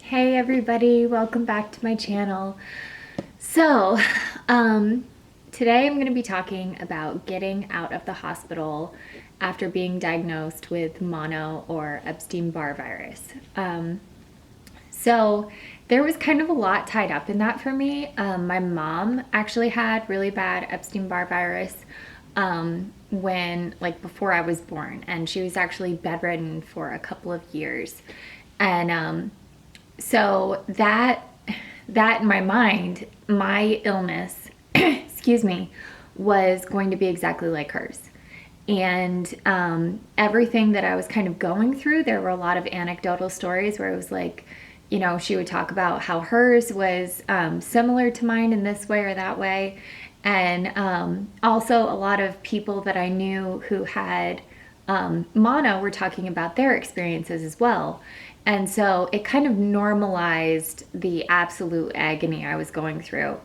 Hey everybody, welcome back to my channel. So, today I'm going to be talking about getting out of the hospital after being diagnosed with mono or Epstein-Barr virus. So there was kind of a lot tied up in that for me. My mom actually had really bad Epstein-Barr virus before I was born, and she was actually bedridden for a couple of years. And so that in my mind, my illness, excuse me, was going to be exactly like hers. And everything that I was kind of going through, there were a lot of anecdotal stories where it was like, she would talk about how hers was similar to mine in this way or that way. And also a lot of people that I knew who had mono were talking about their experiences as well. And so it kind of normalized the absolute agony I was going through.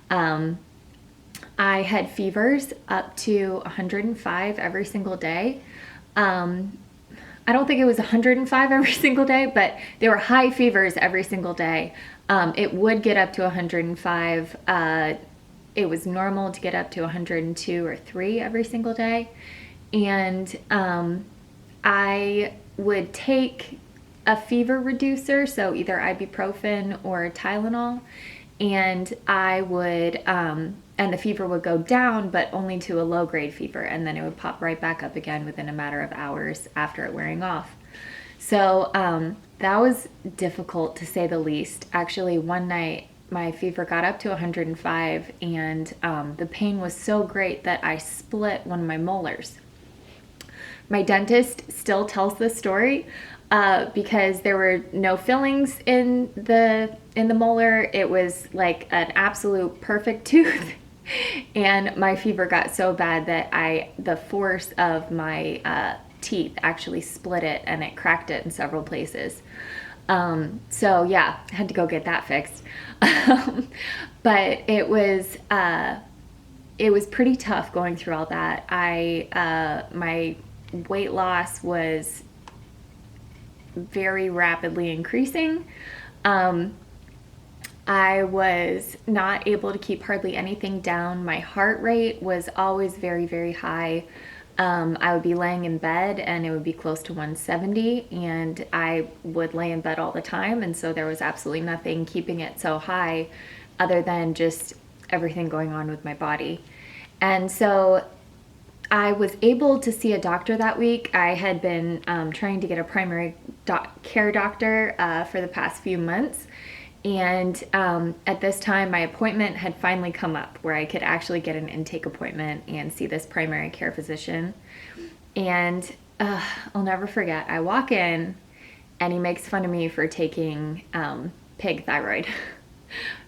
I had fevers up to 105 every single day. I don't think it was 105 every single day, but they were high fevers every single day. It would get up to 105. It was normal to get up to 102 or 3 every single day. And I would take a fever reducer, so either ibuprofen or Tylenol, and I would, and the fever would go down, but only to a low grade fever, and then it would pop right back up again within a matter of hours after it wearing off. So that was difficult to say the least. Actually, one night my fever got up to 105, and the pain was so great that I split one of my molars. My dentist still tells this story because there were no fillings in the molar. It was like an absolute perfect tooth. And my fever got so bad that the force of my teeth actually split it, and it cracked it in several places. So yeah, I had to go get that fixed. But it was pretty tough going through all that. My weight loss was very rapidly increasing. I was not able to keep hardly anything down. My heart rate was always very, very high. I would be laying in bed and it would be close to 170, and I would lay in bed all the time, and so there was absolutely nothing keeping it so high other than just everything going on with my body. And so I was able to see a doctor that week. I had been trying to get a primary care doctor for the past few months. And at this time, my appointment had finally come up where I could actually get an intake appointment and see this primary care physician. And I'll never forget, I walk in and he makes fun of me for taking pig thyroid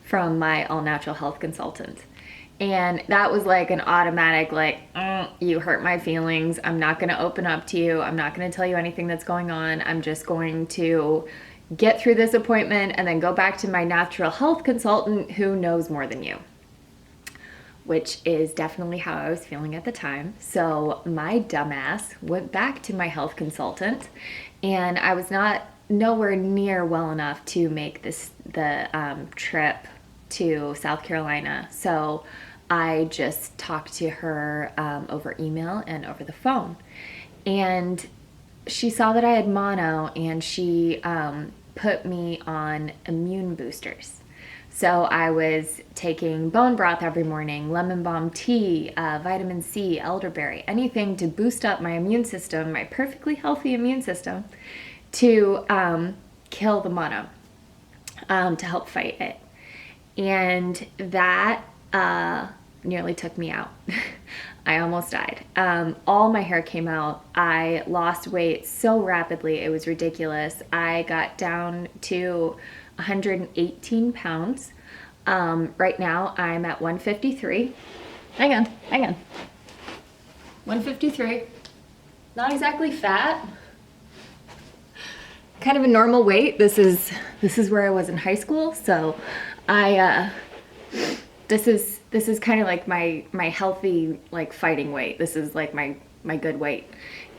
from my all-natural health consultant. And that was like an automatic, you hurt my feelings. I'm not going to open up to you. I'm not going to tell you anything that's going on. I'm just going to get through this appointment and then go back to my natural health consultant who knows more than you, which is definitely how I was feeling at the time. So my dumbass went back to my health consultant, and I was nowhere near well enough to make the trip to South Carolina. So I just talked to her over email and over the phone. And she saw that I had mono, and she put me on immune boosters. So I was taking bone broth every morning, lemon balm tea, vitamin C, elderberry, anything to boost up my immune system, my perfectly healthy immune system, to kill the mono, to help fight it. And that nearly took me out. I almost died. All my hair came out. I lost weight so rapidly, it was ridiculous. I got down to 118 pounds. Right now I'm at 153. Hang on. 153. Not exactly fat. Kind of a normal weight. This is where I was in high school. So this is kind of like my healthy, like, fighting weight. This is like my good weight.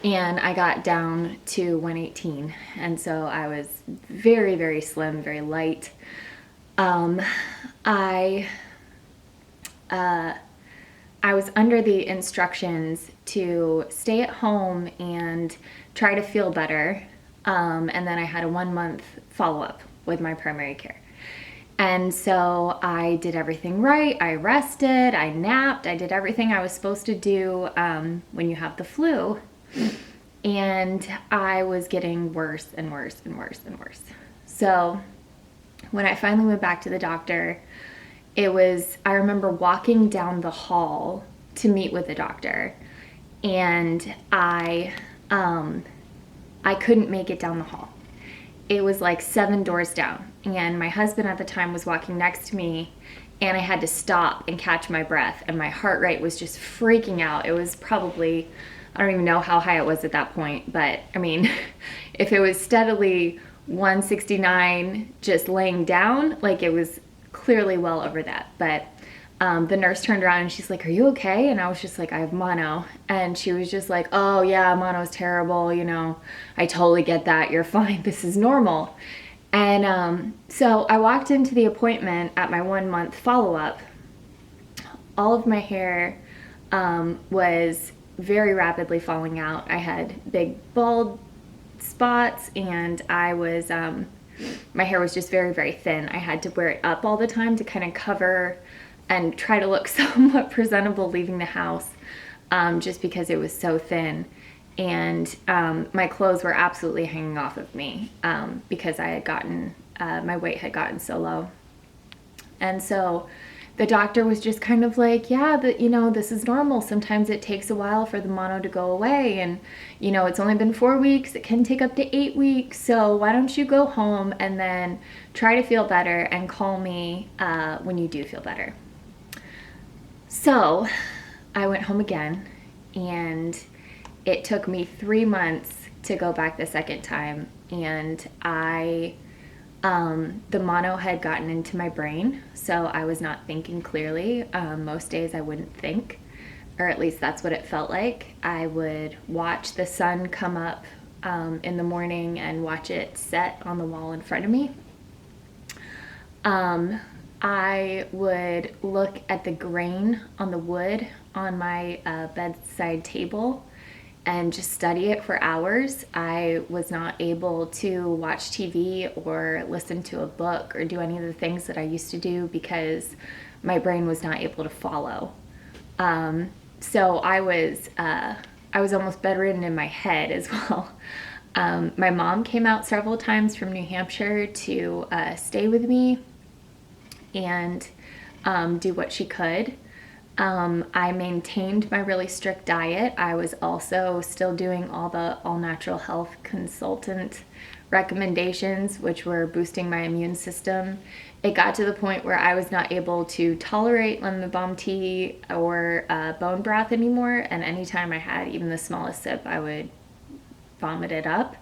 and I got down to 118. And so I was very, very slim, very light. Um, I, I was under the instructions to stay at home and try to feel better. And then I had a 1 month follow-up with my primary care. And so I did everything right. I rested, I napped, I did everything I was supposed to do when you have the flu. And I was getting worse and worse and worse and worse. So when I finally went back to the doctor, I remember walking down the hall to meet with the doctor, and I couldn't make it down the hall. It was like 7 doors down, and my husband at the time was walking next to me, and I had to stop and catch my breath, and my heart rate was just freaking out. It was probably, I don't even know how high it was at that point, but I mean, if it was steadily 169 just laying down, like it was clearly well over that. But the nurse turned around and she's like, "Are you okay?" And I was just like, "I have mono." And she was just like, "Oh yeah, mono's terrible. You know, I totally get that. You're fine. This is normal." And so I walked into the appointment at my 1 month follow-up. All of my hair was very rapidly falling out. I had big bald spots, and I was my hair was just very, very thin. I had to wear it up all the time to kind of cover and try to look somewhat presentable leaving the house, just because it was so thin. And my clothes were absolutely hanging off of me because I had gotten, my weight had gotten so low. And so the doctor was just kind of like, "Yeah, but you know, this is normal. Sometimes it takes a while for the mono to go away. And, you know, it's only been 4 weeks. It can take up to 8 weeks. So why don't you go home and then try to feel better and call me when you do feel better." So I went home again, and it took me 3 months to go back the second time. And the mono had gotten into my brain, so I was not thinking clearly. Most days I wouldn't think, or at least that's what it felt like. I would watch the sun come up in the morning and watch it set on the wall in front of me. I would look at the grain on the wood on my bedside table and just study it for hours. I was not able to watch TV or listen to a book or do any of the things that I used to do because my brain was not able to follow. So I was almost bedridden in my head as well. My mom came out several times from New Hampshire to stay with me and do what she could. I maintained my really strict diet. I was also still doing all the all natural health consultant recommendations, which were boosting my immune system. It got to the point where I was not able to tolerate lemon balm tea or bone broth anymore. And anytime I had even the smallest sip, I would vomit it up.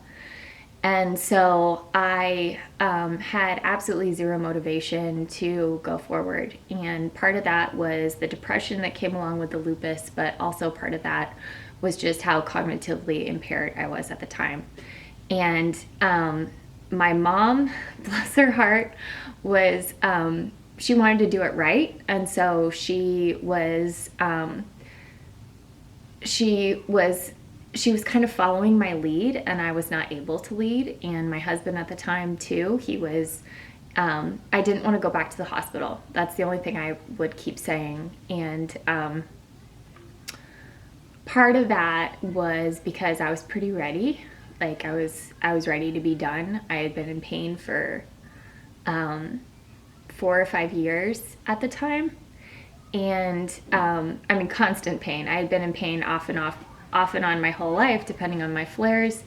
And so I had absolutely zero motivation to go forward. And part of that was the depression that came along with the lupus, but also part of that was just how cognitively impaired I was at the time. And my mom, bless her heart, was, she wanted to do it right. And so she was kind of following my lead, and I was not able to lead. And my husband at the time too, he was, I didn't want to go back to the hospital. That's the only thing I would keep saying. And part of that was because I was pretty ready. Like I was ready to be done. I had been in pain for 4 or 5 years at the time. And constant pain. I had been in pain off and on my whole life, depending on my flares.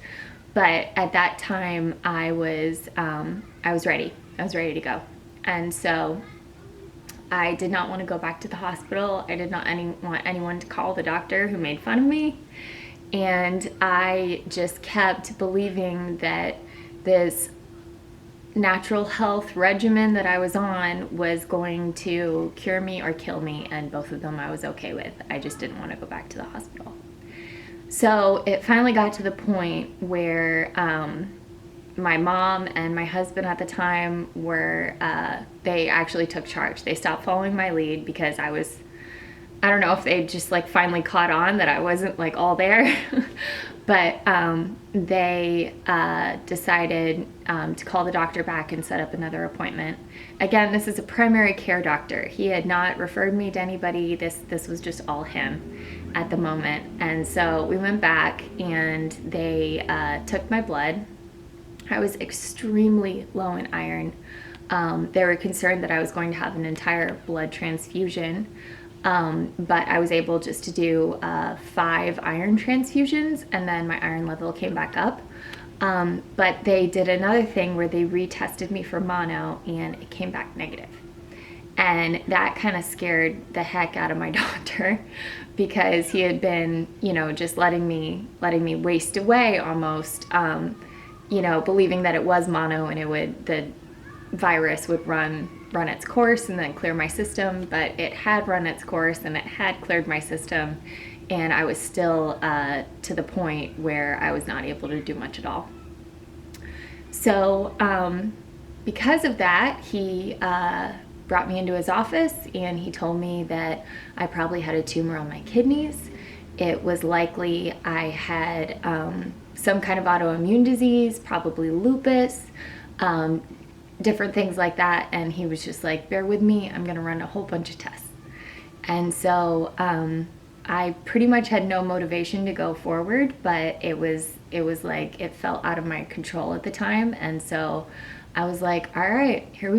But at that time, I was ready. I was ready to go. And so I did not want to go back to the hospital. I did not want anyone to call the doctor who made fun of me. And I just kept believing that this natural health regimen that I was on was going to cure me or kill me. And both of them I was okay with. I just didn't want to go back to the hospital. So it finally got to the point where my mom and my husband at the time were, they actually took charge. They stopped following my lead because I don't know if they just like finally caught on that I wasn't like all there, but they decided to call the doctor back and set up another appointment. Again, this is a primary care doctor. He had not referred me to anybody. This was just all him at the moment. And so we went back and they took my blood. I was extremely low in iron. They were concerned that I was going to have an entire blood transfusion. But I was able just to do 5 iron transfusions, and then my iron level came back up. But they did another thing where they retested me for mono, and it came back negative. And that kind of scared the heck out of my doctor, because he had been, you know, just letting me waste away almost, you know, believing that it was mono and the virus would run its course and then clear my system, but it had run its course and it had cleared my system, and I was still to the point where I was not able to do much at all. So because of that, he brought me into his office and he told me that I probably had a tumor on my kidneys. It was likely I had some kind of autoimmune disease, probably lupus, different things like that. And he was just like, bear with me, I'm gonna run a whole bunch of tests. And so I pretty much had no motivation to go forward, but it was like it felt out of my control at the time. And so I was like, all right, here we